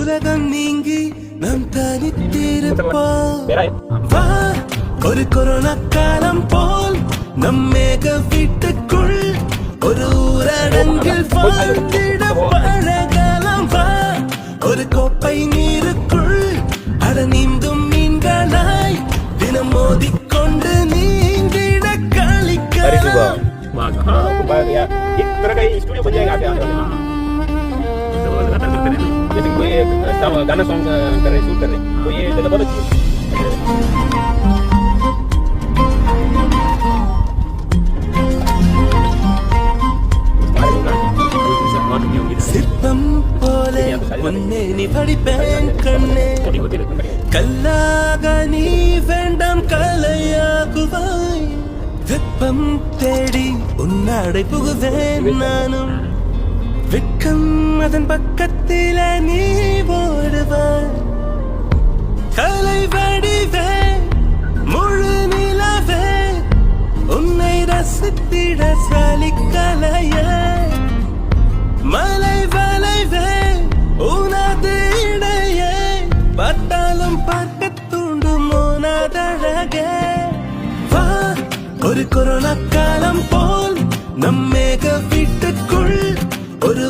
உலகம் நீங்கி நாம் தனித்திருப்போம். வா, ஒரு கொரோனா காலம் போல் நம் மேக வீட்டுக்குள் ஒரு ஊரடங்கில் வாழ்ந்திட பழகலாம். வா, ஒரு கோப்பை நீருக்குள் அட நீந்தும் மீன்களாய் தினம் மோதிக்கொண்டு நீந்திட களிக்கலாம். गाना सॉन्ग कर रहे शूट कर रहे तो ये जगह बहुत अच्छी है. சிற்பம் போல உன்னை நீ படிப்பேன் கண்ணே, கல்லாக நீ வேண்டாம் கலையாகுவாய். வெப்பம் தேடி உன்னாடை புகுவேன் நானும், வெட்கம் அதன் பக்கத்தில நீ ஓடுவாய். கலை வடிவே முழு நிலவே உன்னை ரசித்திட சலிக்கலைய. மலை வளைவே உனது இடையே பார்த்தாலும் பார்க்க தூண்டும் உனதழகே. வா, ஒரு கொரோனா காலம் போல் நம் மேக வீட்டுக்குள் ஒரு